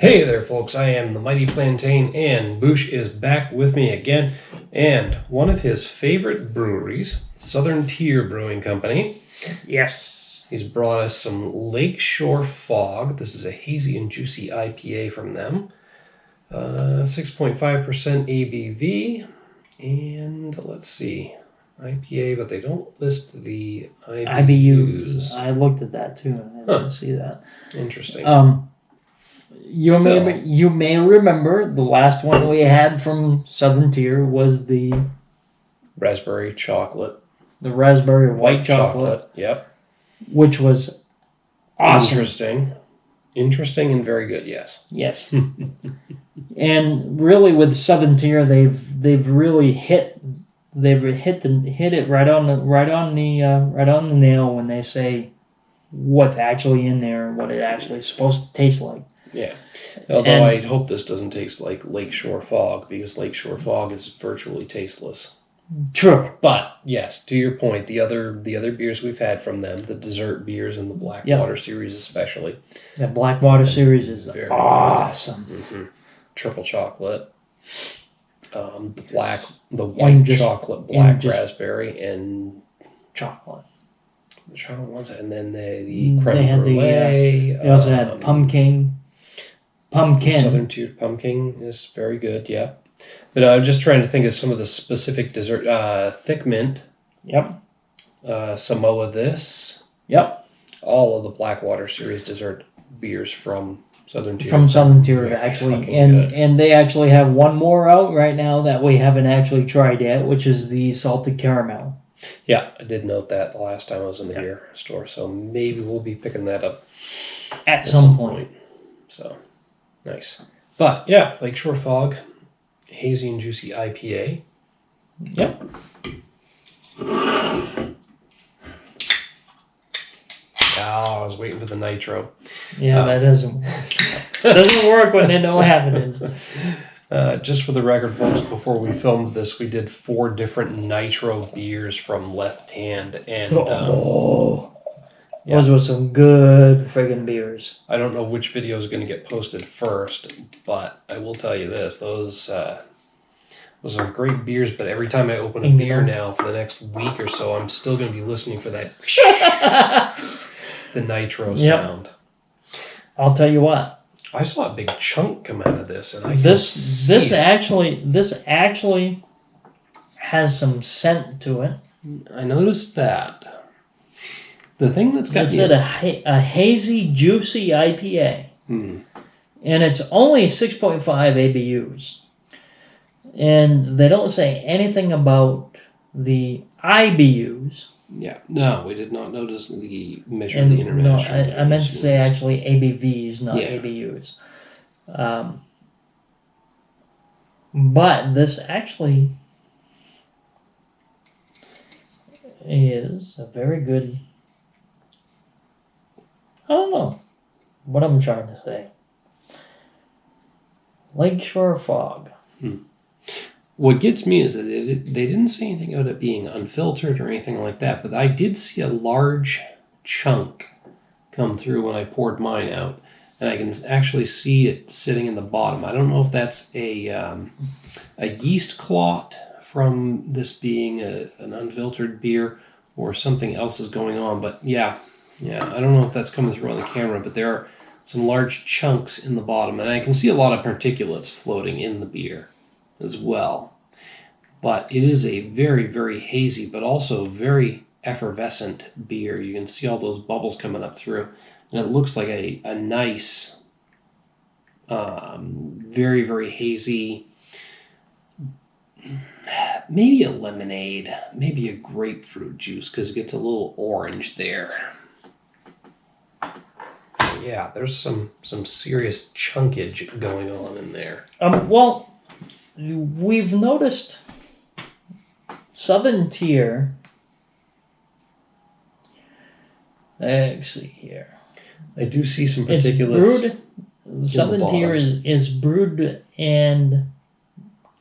Hey there, folks. I am the Mighty Plantain, and Bouch is back with me again. And one of his favorite breweries, Southern Tier Brewing Company. Yes. He's brought us some Lakeshore Fog. This is a hazy and juicy IPA from them. 6.5% ABV. And let's see. IPA, but they don't list the IBUs. I looked at that too, and I didn't see that. Interesting. You may remember the last one we had from Southern Tier was the Raspberry chocolate. The raspberry white chocolate. Yep. Which was awesome. Interesting and very good, yes. Yes. And really with Southern Tier they've really hit it right on the nail when they say what's actually in there and what it actually is supposed to taste like. Yeah. Although I hope this doesn't taste like Lakeshore Fog, because Lakeshore Fog is virtually tasteless. True. But yes, to your point, the other beers we've had from them, the dessert beers and the Blackwater Series especially. The Blackwater Series is awesome. Mm-hmm. Triple chocolate. The white chocolate, black raspberry, and chocolate. The chocolate ones, and then the creme brulee. They also had pumpkin. Southern Tier pumpkin is very good, yeah. But I'm just trying to think of some of the specific dessert. Thick mint. Yep. Samoa this. Yep. All of the Blackwater Series dessert beers from Southern Tier. From Southern Tier, actually. And they actually have one more out right now that we haven't actually tried yet, which is the salted caramel. Yeah, I did note that the last time I was in the beer store, so maybe we'll be picking that up at some point. So, nice. But, yeah, Lakeshore Fog, hazy and juicy IPA. Yep. I was waiting for the nitro. Yeah, that doesn't work. Doesn't work when they don't have it in. Just for the record, folks, before we filmed this, we did 4 different nitro beers from Left Hand. And those were some good friggin' beers. I don't know which video is going to get posted first, but I will tell you this. Those are great beers, but every time I open a beer now for the next week or so, I'm still going to be listening for that the nitro sound. I'll tell you what. I saw a big chunk come out of this, and this actually has some scent to it. I noticed that. The thing that's got a hazy, juicy IPA, and it's only 6.5 ABUs, and they don't say anything about the IBUs. Yeah, no, we did not notice the measure of the international. No, I meant to say actually ABVs, not ABUs. But this actually is a very good. I don't know what I'm trying to say. Lakeshore Fog. What gets me is that they didn't say anything about it being unfiltered or anything like that, but I did see a large chunk come through when I poured mine out, and I can actually see it sitting in the bottom. I don't know if that's a yeast clot from this being an unfiltered beer or something else is going on, but yeah, I don't know if that's coming through on the camera, but there are some large chunks in the bottom, and I can see a lot of particulates floating in the beer as well. But it is a very, very hazy, but also very effervescent beer. You can see all those bubbles coming up through, and it looks like a nice, very, very hazy, maybe a lemonade, maybe a grapefruit juice, because it gets a little orange there. Yeah, there's some serious chunkage going on in there. Well, we've noticed Southern Tier. Let's see here. I do see some particulates. Southern Tier is brewed and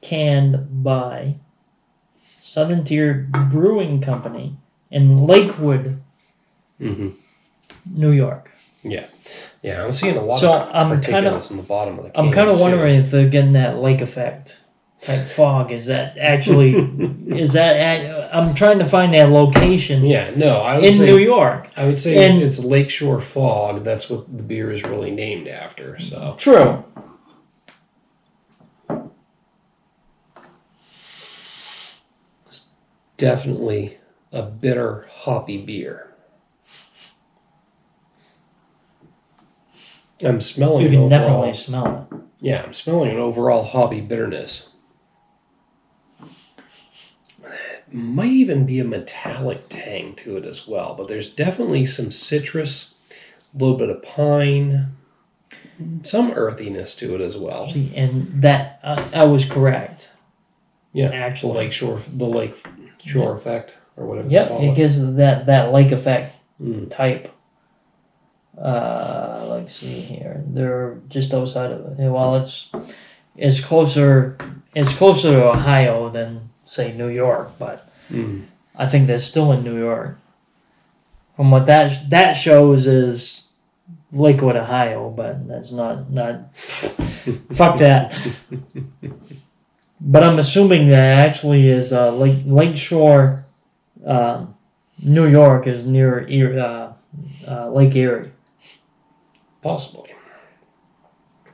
canned by Southern Tier Brewing Company in Lakewood, New York. Yeah. Yeah, I'm seeing a lot So of particulates in the bottom of the can. I'm kind of too. wondering if they're getting that lake effect type fog. Is that actually? I'm trying to find that location. Yeah, no, I would in say New York. I would say And- it's Lakeshore Fog. That's what the beer is really named after. So True. definitely a bitter, hoppy beer. I'm smelling You an can overall. definitely smell it. Yeah, I'm smelling an overall hoppy bitterness. Might even be a metallic tang to it as well, but there's definitely some citrus, a little bit of pine, some earthiness to it as well. See, and that I was correct. Yeah, Actually. the lake shore effect or whatever. Yep, you call it gives that lake effect Mm. type. Let's see here. They're just outside of it. Well, it's closer to Ohio than say New York, but Mm. I think they're still in New York. From what that shows is Lakewood, Ohio, but that's not fuck that. But I'm assuming that actually is Lakeshore, New York is near Lake Erie. Possibly.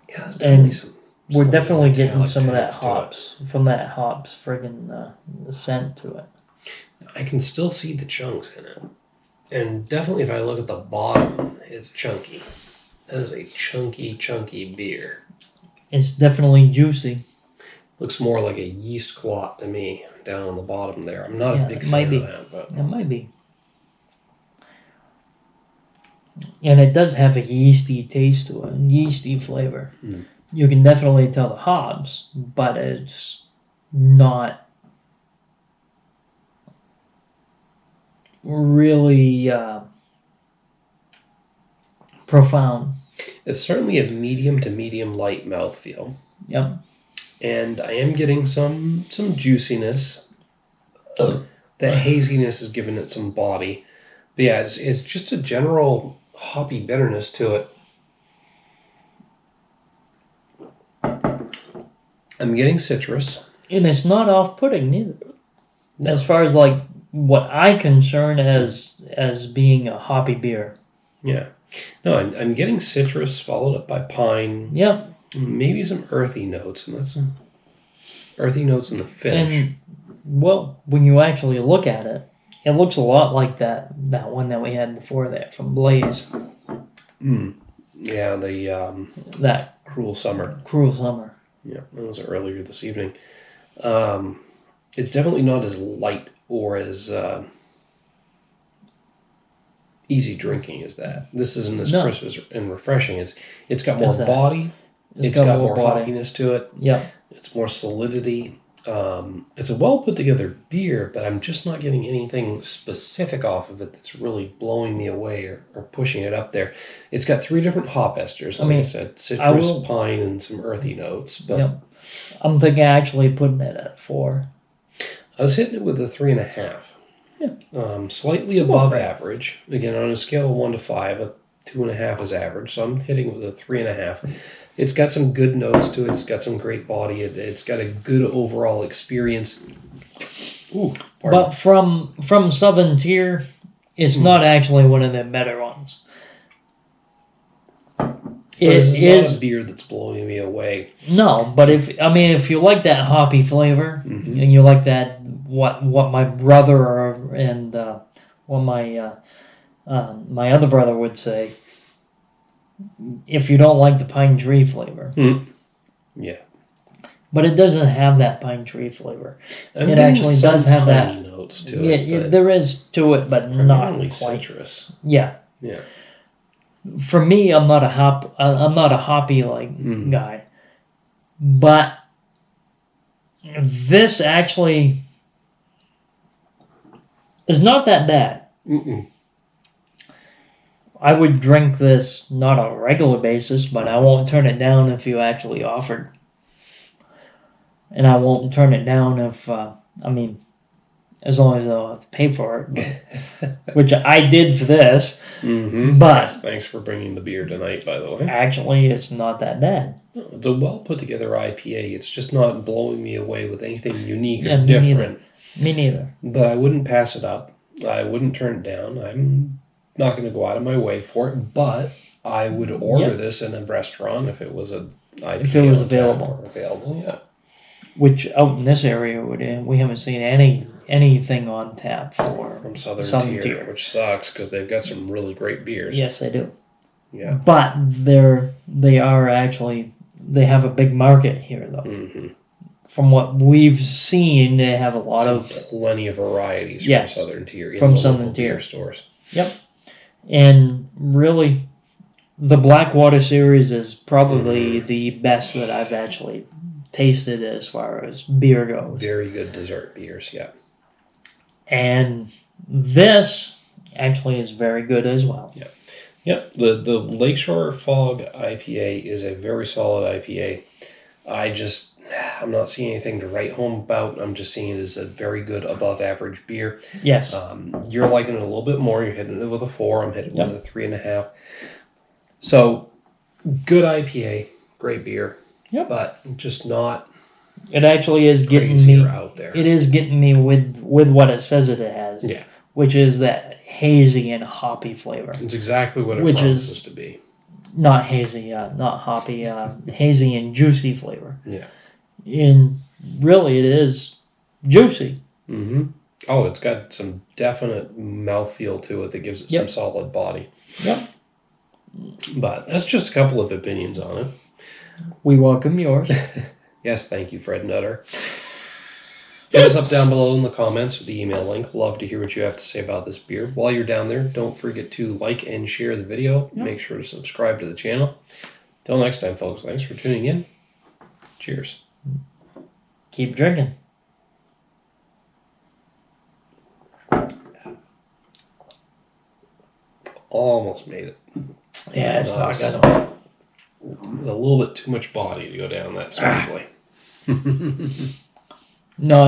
Yeah, there's And definitely some. We're slightly definitely getting metallic some of that taste to it. hops from that hops friggin' scent to it. I can still see the chunks in it. And definitely if I look at the bottom, it's chunky. That is a chunky beer. It's definitely juicy. Looks more like a yeast clot to me down on the bottom there. I'm not Yeah, a big it fan might be. of that, but It might be. And it does have a yeasty taste to it, yeasty flavor. Mm. You can definitely tell the hops, but it's not really profound. it's certainly a medium to medium light mouthfeel. Yep. And I am getting some juiciness. That haziness is giving it some body. But yeah, it's just a general hoppy bitterness to it. I'm getting citrus. And it's not off-putting neither. No. As far as like what I concern as being a hoppy beer. Yeah. No, I'm getting citrus followed up by pine. Yep. Maybe some earthy notes, and that's some earthy notes in the finish. And well, when you actually look at it, it looks a lot like that one that we had before that from Blaze. Yeah, the That Cruel Summer. Cruel Summer. Yeah, that was earlier this evening. It's definitely not as light or as easy drinking as that. This isn't as crisp and refreshing. It's got more body. It's got more hoppiness to it. Yep. It's more solidity. It's a well put together beer, but I'm just not getting anything specific off of it that's really blowing me away or pushing it up there. It's got 3 different hop esters, like I said, citrus, pine, and some earthy notes. But yep. I'm thinking actually putting it at 4. I was hitting it with a 3.5. Yeah. Slightly above average. Again, on a scale of 1 to 5, a 2.5 is average, so I'm hitting it with a 3.5. It's got some good notes to it. It's got some great body. It's got a good overall experience. Ooh, pardon. But from Southern Tier, it's not actually one of the better ones. It's not a beer that's blowing me away. No, but if you like that hoppy flavor and you like that what my brother and what my other brother would say, if you don't like the pine tree flavor. Yeah. But it doesn't have that pine tree flavor. It actually does have that notes to it. There is to it, but not only quite. citrus. Yeah. Yeah. For me, I'm not a hoppy guy, but this actually is not that bad. Mm-mm. I would drink this not on a regular basis, but I won't turn it down if you actually offered. And I won't turn it down if as long as I don't have to pay for it, which I did for this. Mm-hmm. But Yes, thanks for bringing the beer tonight, by the way. actually, it's not that bad. It's a well put together IPA. It's just not blowing me away with anything unique Yeah, or different. Me neither. But I wouldn't pass it up. I wouldn't turn it down. I'm not going to go out of my way for it, but I would order this in a restaurant if it was a IPA if it was on tap available. or available, yeah. Which out in this area, we haven't seen anything on tap for From Southern Tier, which sucks because they've got some really great beers. Yes, they do. Yeah. But they have a big market here, though. Mm-hmm. From what we've seen, they have a lot plenty of varieties yes, from Southern Tier. From Southern Tier beer stores. Yep. And really, the Blackwater Series is probably the best that I've actually tasted as far as beer goes. Very good dessert beers, yeah. And this actually is very good as well. Yeah. Yep. The Lakeshore Fog IPA is a very solid IPA. I'm not seeing anything to write home about. I'm just seeing it as a very good above average beer. Yes. You're liking it a little bit more. You're hitting it with a 4. I'm hitting it with a 3.5. So good IPA, great beer. Yep. But just not. It actually is getting me out there. It is getting me with what it says it has. Yeah. Which is that hazy and hoppy flavor. It's exactly what it promises to be. Not hazy, not hoppy, hazy and juicy flavor. Yeah. And really, it is juicy. Mm-hmm. Oh, it's got some definite mouthfeel to it that gives it some solid body. Yep. But that's just a couple of opinions on it. We welcome yours. Yes, thank you, Fred Nutter. Hit us up down below in the comments with the email link. Love to hear what you have to say about this beer. While you're down there, don't forget to like and share the video. Yep. Make sure to subscribe to the channel. Till next time, folks, thanks for tuning in. Cheers. Keep drinking. Almost made it. Yeah, it's not gonna. A little bit too much body to go down that smoothly. No.